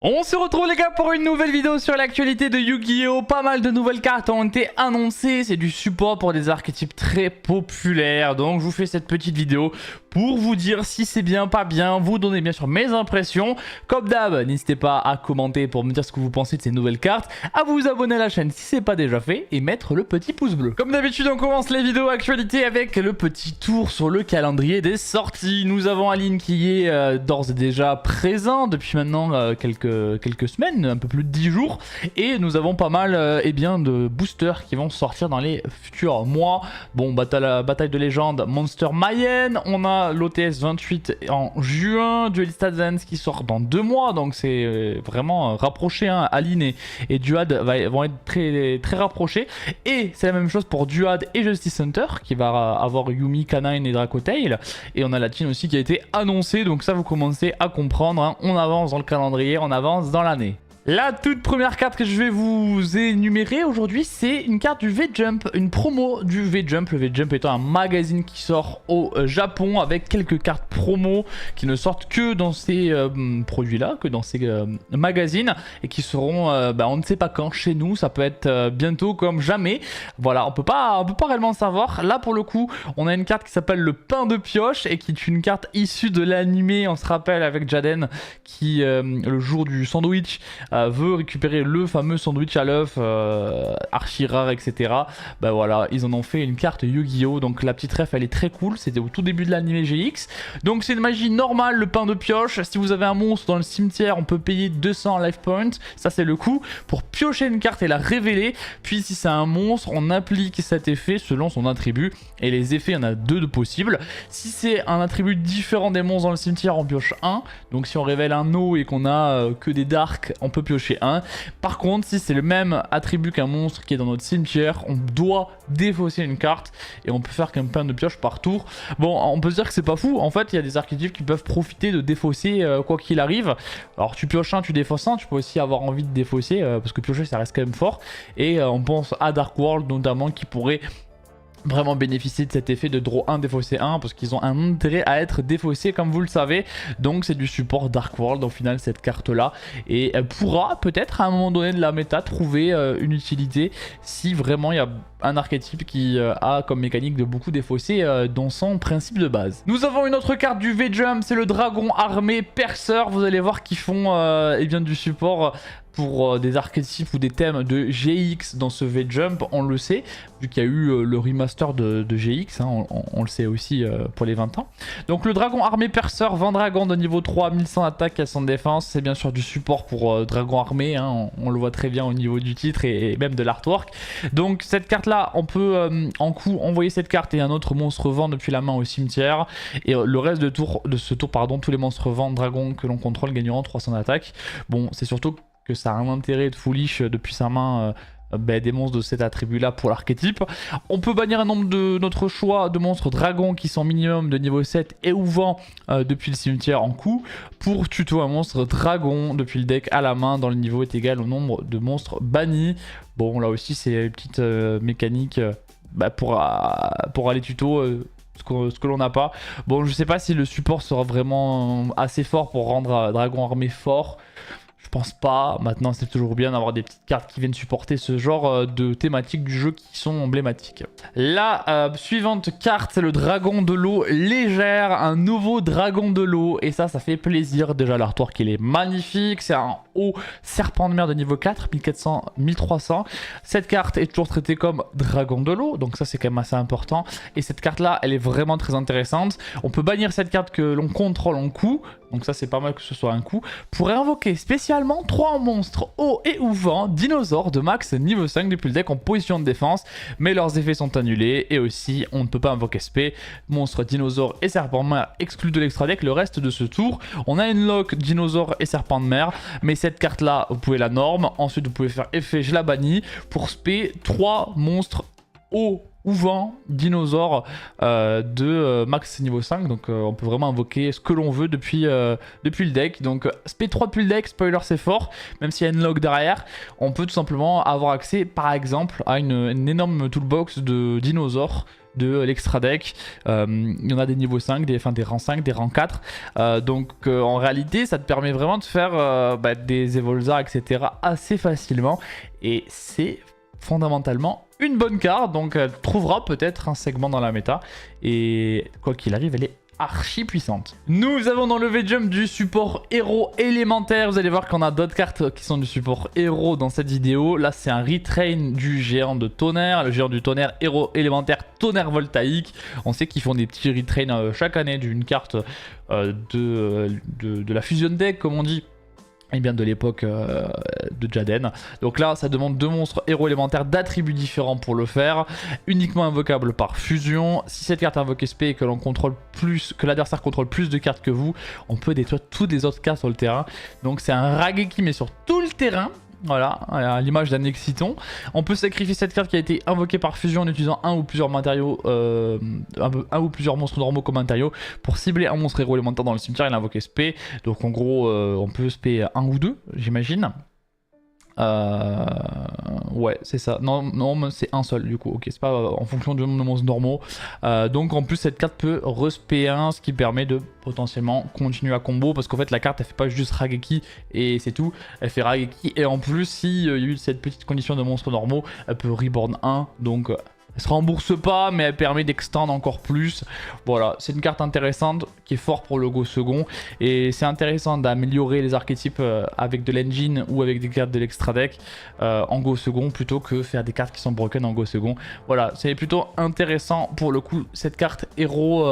On se retrouve les gars pour une nouvelle vidéo sur l'actualité de Yu-Gi-Oh! Pas mal de nouvelles cartes ont été annoncées, c'est du support pour des archétypes très populaires. Donc je vous fais cette petite vidéo pour vous dire si c'est bien, pas bien, vous donner bien sûr mes impressions. Comme d'hab, n'hésitez pas à commenter pour me dire ce que vous pensez de ces nouvelles cartes, à vous abonner à la chaîne si c'est pas déjà fait et mettre le petit pouce bleu. Comme d'habitude, on commence les vidéos actualité avec le petit tour sur le calendrier des sorties. Nous avons Aline qui est d'ores et déjà présent depuis maintenant quelques semaines, un peu plus de 10 jours, et nous avons pas mal de boosters qui vont sortir dans les futurs mois. Bon, bataille de légende Monster Mayenne, on a l'OTS 28 en juin, Duelista Dance qui sort dans 2 mois, donc c'est vraiment rapproché, hein. Aline et Duad vont être très rapprochés, et c'est la même chose pour Duad et Justice Hunter qui va avoir Yumi, Canine et Dracotail, et on a la team aussi qui a été annoncée, donc ça vous commencez à comprendre, hein. On avance dans le calendrier, on avance dans l'année. La toute première carte que je vais vous énumérer aujourd'hui, c'est une carte du V-Jump, une promo du V-Jump. Le V-Jump étant un magazine qui sort au Japon avec quelques cartes promo qui ne sortent que dans ces produits-là, que dans ces magazines, et qui seront, on ne sait pas quand, chez nous. Ça peut être bientôt comme jamais. Voilà, on peut pas réellement savoir. Là, pour le coup, on a une carte qui s'appelle le pain de pioche et qui est une carte issue de l'animé. On se rappelle avec Jaden qui, le jour du sandwich, veut récupérer le fameux sandwich à l'œuf archi rare, etc. Bah voilà, ils en ont fait une carte Yu-Gi-Oh! Donc la petite ref elle est très cool, c'était au tout début de l'anime GX. Donc c'est une magie normale, le pain de pioche. Si vous avez un monstre dans le cimetière, on peut payer 200 life points, ça c'est le coût pour piocher une carte et la révéler. Puis si c'est un monstre, on applique cet effet selon son attribut, et les effets, il y en a 2 de possibles. Si c'est un attribut différent des monstres dans le cimetière, on pioche 1. Donc si on révèle un No et qu'on a que des darks, on peut piocher 1. Par contre, si c'est le même attribut qu'un monstre qui est dans notre cimetière, on doit défausser une carte et on peut faire qu'un pain de pioche par tour. Bon, on peut se dire que c'est pas fou. En fait, il y a des archétypes qui peuvent profiter de défausser quoi qu'il arrive. Alors tu pioches 1, tu défausses 1, tu peux aussi avoir envie de défausser parce que piocher ça reste quand même fort. Et on pense à Dark World notamment qui pourrait vraiment bénéficier de cet effet de draw 1 défaussé 1 parce qu'ils ont un intérêt à être défaussés comme vous le savez. Donc c'est du support Dark World au final cette carte là, et elle pourra peut-être à un moment donné de la méta trouver une utilité si vraiment il y a un archétype qui a comme mécanique de beaucoup défausser dans son principe de base. Nous avons une autre carte du V-Jump, c'est le dragon armé perceur. Vous allez voir qu'ils font du support pour des archétypes ou des thèmes de GX dans ce V-Jump, on le sait, vu qu'il y a eu le remaster de GX, hein, on le sait aussi pour les 20 ans. Donc le dragon armé perceur, 20 dragons de niveau 3, 1100 attaques, 400 défense, c'est bien sûr du support pour dragon armé, hein, on le voit très bien au niveau du titre et même de l'artwork. Donc cette carte là, on peut en coup envoyer cette carte et un autre monstre vent depuis la main au cimetière, et le reste de ce tour, tous les monstres vent dragons que l'on contrôle gagneront 300 d'attaque. Bon, c'est surtout que ça a un intérêt de foolish depuis sa main des monstres de cet attribut là pour l'archétype. On peut bannir un nombre de notre choix de monstres dragons qui sont minimum de niveau 7 et ou vent depuis le cimetière en coup, pour tuto un monstre dragon depuis le deck à la main dont le niveau est égal au nombre de monstres bannis. Bon, là aussi c'est une petite mécanique pour aller tuto ce que l'on n'a pas. Bon, je sais pas si le support sera vraiment assez fort pour rendre Dragon Armé fort. Je pense pas. Maintenant, c'est toujours bien d'avoir des petites cartes qui viennent supporter ce genre de thématiques du jeu qui sont emblématiques. La suivante carte, c'est le dragon de l'eau légère, un nouveau dragon de l'eau. Et ça fait plaisir. Déjà, l'artwork, il est magnifique. C'est un haut serpent de mer de niveau 4, 1400, 1300. Cette carte est toujours traitée comme dragon de l'eau. Donc ça, c'est quand même assez important. Et cette carte-là, elle est vraiment très intéressante. On peut bannir cette carte que l'on contrôle en coup. Donc ça, c'est pas mal que ce soit un coup. Pour invoquer spécialement 3 monstres eau et ou vent, dinosaures de max niveau 5 depuis le deck en position de défense, mais leurs effets sont annulés. Et aussi, on ne peut pas invoquer SP, monstres dinosaures et serpents de mer exclus de l'extra deck le reste de ce tour. On a une lock dinosaures et serpents de mer, mais cette carte là, vous pouvez la norme. Ensuite, vous pouvez faire effet, je la bannis, pour SP 3 monstres eau ou 20 dinosaures de max niveau 5. Donc on peut vraiment invoquer ce que l'on veut depuis le deck. Donc SP3 depuis le deck, spoiler c'est fort, même s'il y a une log derrière. On peut tout simplement avoir accès par exemple à une énorme toolbox de dinosaures de l'extra deck. Il y en a des niveaux 5, des rangs 5, des rangs 4. Donc en réalité ça te permet vraiment de faire des Evolza etc. assez facilement. Et c'est fondamentalement une bonne carte. Donc elle trouvera peut-être un segment dans la méta. Et quoi qu'il arrive, elle est archi puissante. Nous avons dans le V-Jump du support héros élémentaire. Vous allez voir qu'on a d'autres cartes qui sont du support héros dans cette vidéo. Là c'est un retrain du géant de tonnerre, le géant du tonnerre héros élémentaire tonnerre voltaïque. On sait qu'ils font des petits retrains chaque année d'une carte de la fusion deck comme on dit. Et bien de l'époque de Jaden. Donc là ça demande 2 monstres héros élémentaires d'attributs différents pour le faire. Uniquement invocable par fusion. Si cette carte est invoquée SP et que l'on contrôle plus, que l'adversaire contrôle plus de cartes que vous, on peut détruire toutes les autres cartes sur le terrain. Donc c'est un Raigeki mais sur tout le terrain. Voilà, à l'image d'un Exciton. On peut sacrifier cette carte qui a été invoquée par fusion en utilisant un ou plusieurs matériaux, un ou plusieurs monstres normaux comme matériaux pour cibler un monstre héros élémentaire dans le cimetière et l'invoquer SP. Donc en gros, on peut SP 1 ou 2, j'imagine. Ouais, c'est ça. Non, c'est un seul du coup. Ok, c'est pas en fonction du nombre de monstres normaux. Donc en plus, cette carte peut resp 1, ce qui permet de potentiellement continuer à combo. Parce qu'en fait, la carte elle fait pas juste Raigeki et c'est tout. Elle fait Raigeki et en plus, s'il y a eu cette petite condition de monstres normaux, elle peut reborn 1. Donc elle se rembourse pas, mais elle permet d'extendre encore plus. Voilà, c'est une carte intéressante qui est forte pour le go second. Et c'est intéressant d'améliorer les archétypes avec de l'engine ou avec des cartes de l'extra deck en go second plutôt que faire des cartes qui sont broken en go second. Voilà, c'est plutôt intéressant pour le coup cette carte héros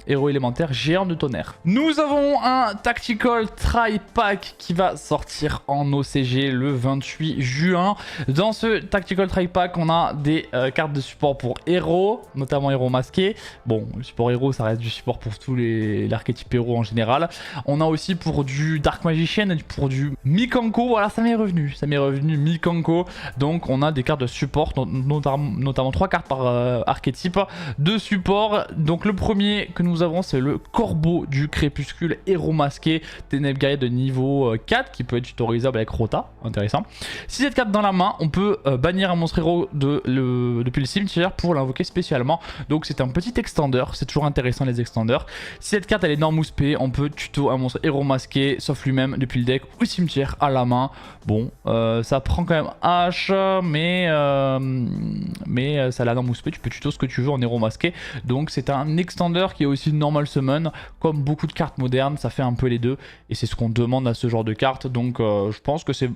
élémentaire géant de tonnerre. Nous avons un Tactical Tri-Pack qui va sortir en OCG le 28 juin. Dans ce Tactical Tri-Pack, on a des cartes de support pour héros, notamment héros masqués. Bon, le support héros, ça reste du support pour tous l'archétype héros en général. On a aussi pour du Dark Magician et pour du Mikanko. Voilà, ça m'est revenu Mikanko. Donc on a des cartes de support, notamment 3 cartes par archétype de support. Donc le premier que nous avons, c'est le Corbeau du Crépuscule, héros masqué, ténèbres guerrier de niveau 4 qui peut être tutorisable avec Rota. Intéressant. Si cette carte dans la main, on peut bannir un monstre héros depuis le cimetière pour l'invoquer spécialement. Donc c'est un petit extender, c'est toujours intéressant les extenders. Si cette carte elle est norme ou spé, on peut tuto un monstre héros masqué sauf lui-même depuis le deck ou cimetière à la main. Bon, ça prend quand même H, mais ça a la norme ou spé, tu peux tuto ce que tu veux en héros masqué. Donc c'est un extender qui est aussi normal summon, comme beaucoup de cartes modernes, ça fait un peu les deux et c'est ce qu'on demande à ce genre de carte. Donc je pense que c'est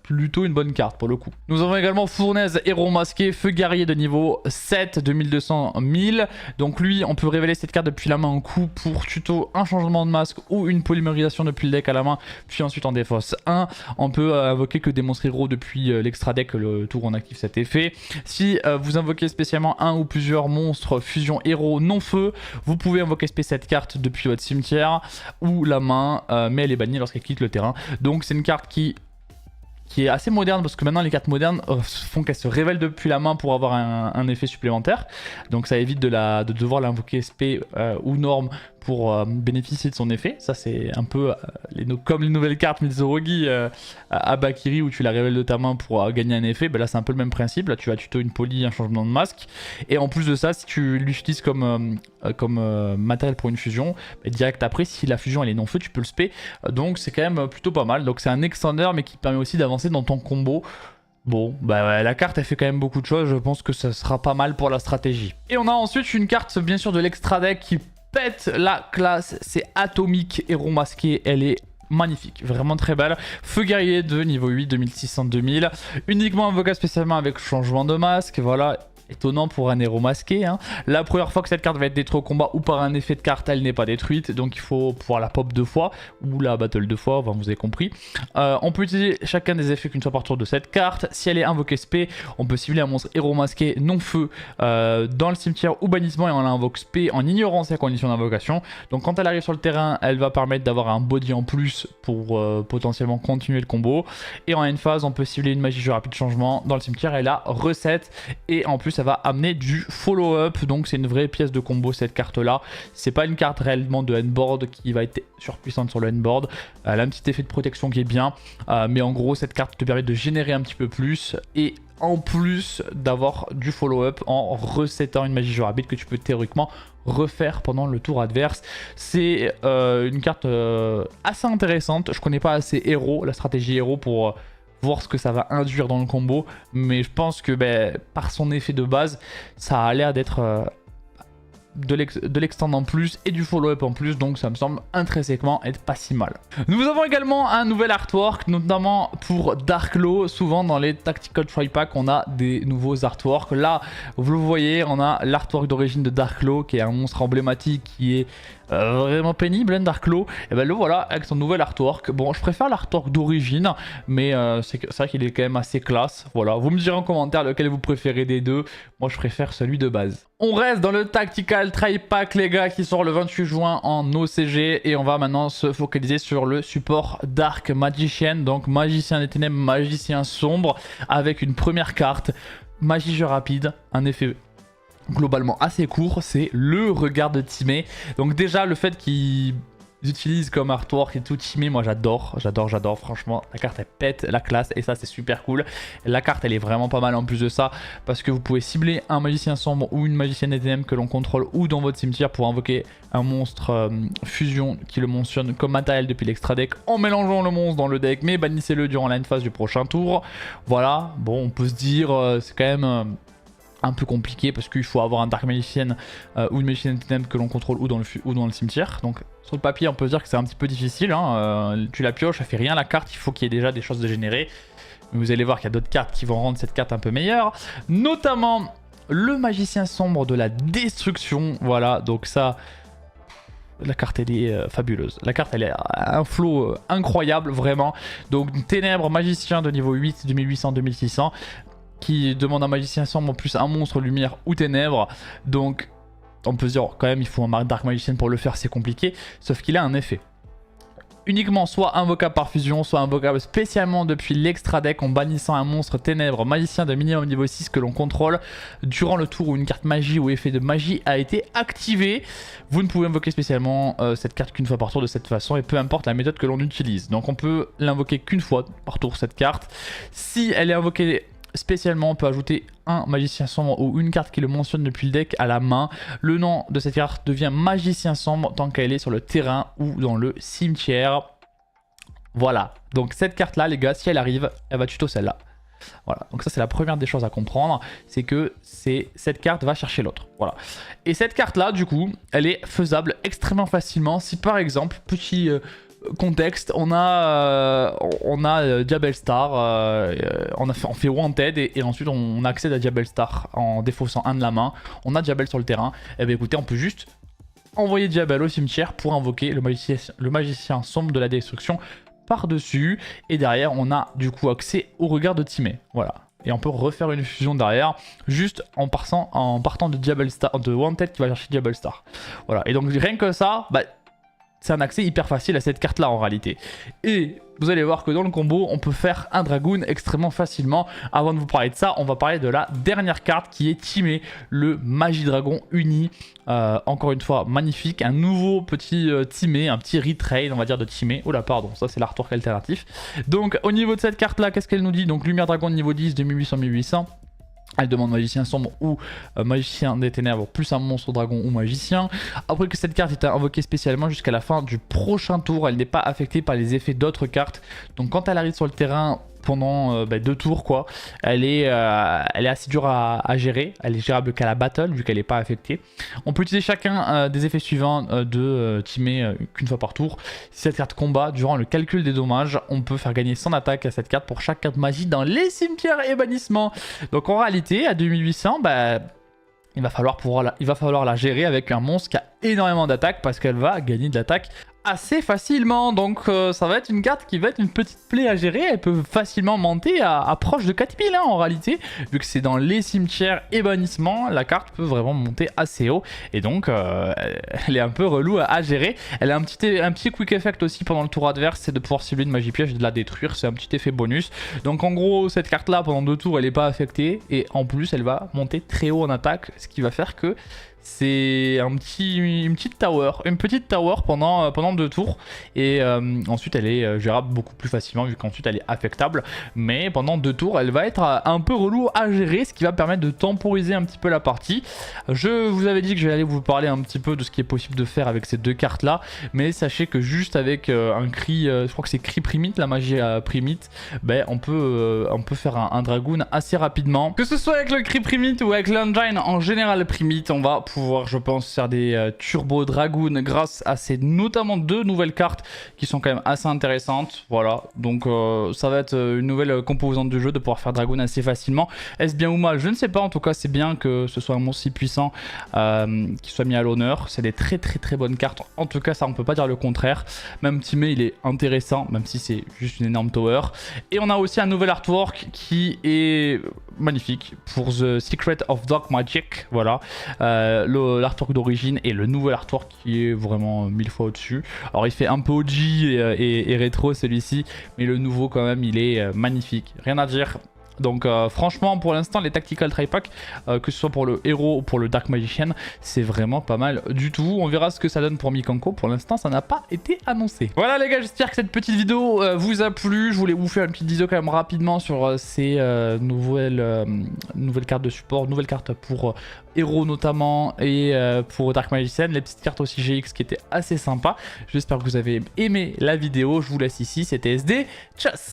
plutôt une bonne carte pour le coup. Nous avons également Fournaise, héros masqué, feu guerrier de niveau 7, 2200, 1000. Donc lui, on peut révéler cette carte depuis la main en coup pour tuto un changement de masque ou une polymérisation depuis le deck à la main, puis ensuite en défausse 1. On peut invoquer que des monstres héros depuis l'extra deck le tour où on active cet effet. Si vous invoquez spécialement un ou plusieurs monstres fusion héros non feu, vous pouvez invoquer cette carte depuis votre cimetière ou la main, mais elle est bannie lorsqu'elle quitte le terrain. Donc c'est une carte qui est assez moderne parce que maintenant les cartes modernes font qu'elles se révèlent depuis la main pour avoir un effet supplémentaire. Donc ça évite de devoir l'invoquer SP ou norme pour bénéficier de son effet. Ça c'est un peu comme les nouvelles cartes Mitsurugi à Bakiri où tu la révèles de ta main pour gagner un effet. Là c'est un peu le même principe, là tu vas tuto une poly, un changement de masque. Et en plus de ça, si tu l'utilises comme matériel pour une fusion, direct après si la fusion elle est non feu tu peux le spé. Donc c'est quand même plutôt pas mal. Donc c'est un extender mais qui permet aussi d'avancer dans ton combo. Bon, ouais, la carte elle fait quand même beaucoup de choses, je pense que ça sera pas mal pour la stratégie. Et on a ensuite une carte bien sûr de l'extra deck qui pète la classe, c'est Atomique, héros masqué, elle est magnifique, vraiment très belle. Feu guerrier de niveau 8, 2600, 2000, uniquement invocable spécialement avec changement de masque, voilà. Étonnant pour un héros masqué. La première fois que cette carte va être détruite au combat ou par un effet de carte, elle n'est pas détruite. Donc il faut pouvoir la pop 2 fois ou la battle 2 fois, vous avez compris. On peut utiliser chacun des effets qu'une fois par tour de cette carte. Si elle est invoquée SP, on peut cibler un monstre héros masqué non feu dans le cimetière ou bannissement et on l'invoque SP en ignorant ses conditions d'invocation. Donc quand elle arrive sur le terrain, elle va permettre d'avoir un body en plus pour potentiellement continuer le combo. Et en une phase, on peut cibler une magie jeu rapide changement dans le cimetière et la recette. Et en plus, ça va amener du follow-up. Donc c'est une vraie pièce de combo cette carte là. C'est pas une carte réellement de handboard qui va être surpuissante sur le handboard. Elle a un petit effet de protection qui est bien. Mais en gros cette carte te permet de générer un petit peu plus. Et en plus d'avoir du follow-up en resetant une magie jeu arbitre que tu peux théoriquement refaire pendant le tour adverse. C'est une carte assez intéressante. Je connais pas assez héros, la stratégie héros pour voir ce que ça va induire dans le combo, mais je pense que par son effet de base, ça a l'air d'être de l'extend en plus et du follow-up en plus, donc ça me semble intrinsèquement être pas si mal. Nous avons également un nouvel artwork, notamment pour Darklaw. Souvent dans les Tactical Tri-Pack, on a des nouveaux artworks. Là, vous le voyez, on a l'artwork d'origine de Darklaw, qui est un monstre emblématique qui est vraiment pénible, Darklaw. Et ben le voilà avec son nouvel artwork. Bon, je préfère l'artwork d'origine, mais c'est vrai qu'il est quand même assez classe. Voilà, vous me direz en commentaire lequel vous préférez des deux. Moi, je préfère celui de base. On reste dans le Tactical Tri-Pack, les gars, qui sort le 28 juin en OCG. Et on va maintenant se focaliser sur le support Dark Magician. Donc, Magicien des Ténèbres, Magicien Sombre, avec une première carte, Magie Jeu Rapide, un effet globalement assez court, c'est le regard de Timé. Donc déjà le fait qu'ils utilisent comme artwork et tout Timé, moi j'adore, franchement la carte elle pète la classe et ça c'est super cool. La carte elle est vraiment pas mal en plus de ça, parce que vous pouvez cibler un magicien sombre ou une magicienne des ténèbres que l'on contrôle ou dans votre cimetière pour invoquer un monstre fusion qui le mentionne comme matériel depuis l'extra deck en mélangeant le monstre dans le deck, mais bannissez-le durant la phase du prochain tour. Voilà, bon on peut se dire c'est quand même un peu compliqué parce qu'il faut avoir un Dark Magician ou une Magicienne des Ténèbres que l'on contrôle ou dans le cimetière. Donc sur le papier on peut se dire que c'est un petit peu difficile, hein. Tu la pioches, ça fait rien la carte, il faut qu'il y ait déjà des choses de générer. Mais vous allez voir qu'il y a d'autres cartes qui vont rendre cette carte un peu meilleure, notamment le Magicien Sombre de la Destruction. Voilà, donc ça, la carte elle est fabuleuse. La carte elle est un flow incroyable vraiment. Donc Ténèbres, Magicien de niveau 8, 2800, 2600. Qui demande un magicien sombre en plus un monstre lumière ou ténèbres. Donc on peut se dire quand même il faut un Dark Magician pour le faire, c'est compliqué. Sauf qu'il a un effet uniquement soit invocable par fusion, soit invocable spécialement depuis l'extra deck en bannissant un monstre ténèbres magicien de minimum niveau 6 que l'on contrôle durant le tour où une carte magie ou effet de magie a été activée. Vous ne pouvez invoquer spécialement cette carte qu'une fois par tour de cette façon, et peu importe la méthode que l'on utilise. Donc on peut l'invoquer qu'une fois par tour cette carte. Si elle est invoquée spécialement, on peut ajouter un magicien sombre ou une carte qui le mentionne depuis le deck à la main. Le nom de cette carte devient magicien sombre tant qu'elle est sur le terrain ou dans le cimetière. Voilà, donc cette carte là les gars, si elle arrive, elle va tuto celle-là. Voilà, donc ça c'est la première des choses à comprendre, c'est que cette carte va chercher l'autre. Voilà. Et cette carte là du coup, elle est faisable extrêmement facilement si par exemple, petit contexte, on a Diabell Star, on fait Wanted et ensuite on accède à Diabell Star en défaussant un de la main. On a Diabell sur le terrain, et bien écoutez, on peut juste envoyer Diabell au cimetière pour invoquer le magicien sombre de la destruction par-dessus, et derrière on a du coup accès au regard de Timé. Voilà. Et on peut refaire une fusion derrière, juste en partant de Diabell Star, de Wanted qui va chercher Diabell Star. Voilà, et donc rien que ça, c'est un accès hyper facile à cette carte là en réalité. Et vous allez voir que dans le combo on peut faire un Dragoon extrêmement facilement. Avant de vous parler de ça, on va parler de la dernière carte qui est Timé, le Magidragon uni. Encore une fois magnifique, un nouveau petit Timé, un petit retrade on va dire de Timé. Oh là pardon, ça c'est l'artwork alternatif. Donc au niveau de cette carte là, qu'est-ce qu'elle nous dit? Donc Lumière Dragon niveau 10, 2800-1800. Elle demande magicien sombre ou magicien des ténèbres plus un monstre dragon ou magicien. Après que cette carte est invoquée spécialement jusqu'à la fin du prochain tour, elle n'est pas affectée par les effets d'autres cartes. Donc quand elle arrive sur le terrain pendant 2 tours quoi, elle est assez dure à gérer. Elle est gérable qu'à la battle vu qu'elle n'est pas affectée. On peut utiliser chacun des effets suivants de Timé qu'une fois par tour. Si cette carte combat durant le calcul des dommages, on peut faire gagner 100 attaques à cette carte pour chaque carte magie dans les cimetières et bannissements. Donc en réalité à 2800 il va falloir la gérer avec un monstre qui a énormément d'attaques parce qu'elle va gagner de l'attaque assez facilement. Donc ça va être une carte qui va être une petite plaie à gérer. Elle peut facilement monter à proche de 4000 hein, en réalité. Vu que c'est dans les cimetières et bannissements, la carte peut vraiment monter assez haut. Et donc elle est un peu relou à gérer. Elle a un petit quick effect aussi pendant le tour adverse, c'est de pouvoir cibler une magie piège et de la détruire. C'est un petit effet bonus. Donc en gros cette carte là pendant 2 tours elle n'est pas affectée. Et en plus elle va monter très haut en attaque. Ce qui va faire que c'est une petite tower pendant 2 tours et ensuite elle est gérable beaucoup plus facilement vu qu'ensuite elle est affectable, mais pendant 2 tours elle va être un peu relou à gérer, ce qui va permettre de temporiser un petit peu la partie. Je vous avais dit que je vais aller vous parler un petit peu de ce qui est possible de faire avec ces 2 cartes là, mais sachez que juste avec un cri, je crois que c'est cri primite, la magie primite, ben, on peut faire un dragoon assez rapidement, que ce soit avec le cri primite ou avec l'engine en général primite. On va pouvoir, je pense, faire des turbo dragoon grâce à ces notamment 2 nouvelles cartes qui sont quand même assez intéressantes. Voilà, donc ça va être une nouvelle composante du jeu de pouvoir faire dragoon assez facilement. Est-ce bien ou mal? Je ne sais pas. En tout cas, c'est bien que ce soit un monstre si puissant qui soit mis à l'honneur. C'est des très bonnes cartes. En tout cas, ça on peut pas dire le contraire. Même Timé, il est intéressant, même si c'est juste une énorme tower. Et on a aussi un nouvel artwork qui est magnifique pour The Secret of Dark Magic. Voilà. L'artwork d'origine et le nouvel artwork qui est vraiment 1000 fois au-dessus. Alors il fait un peu OG et rétro celui-ci, mais le nouveau quand même il est magnifique, rien à dire. Donc franchement pour l'instant les tactical tri-pack que ce soit pour le héros ou pour le Dark Magician, c'est vraiment pas mal du tout. On verra ce que ça donne pour Mikanko, pour l'instant ça n'a pas été annoncé. Voilà les gars, j'espère que cette petite vidéo vous a plu. Je voulais vous faire une petite vidéo quand même rapidement sur ces nouvelles cartes de support, nouvelles cartes pour héros notamment et pour Dark Magician, les petites cartes aussi GX qui étaient assez sympas. J'espère que vous avez aimé la vidéo, je vous laisse ici, c'était SD, tchuss.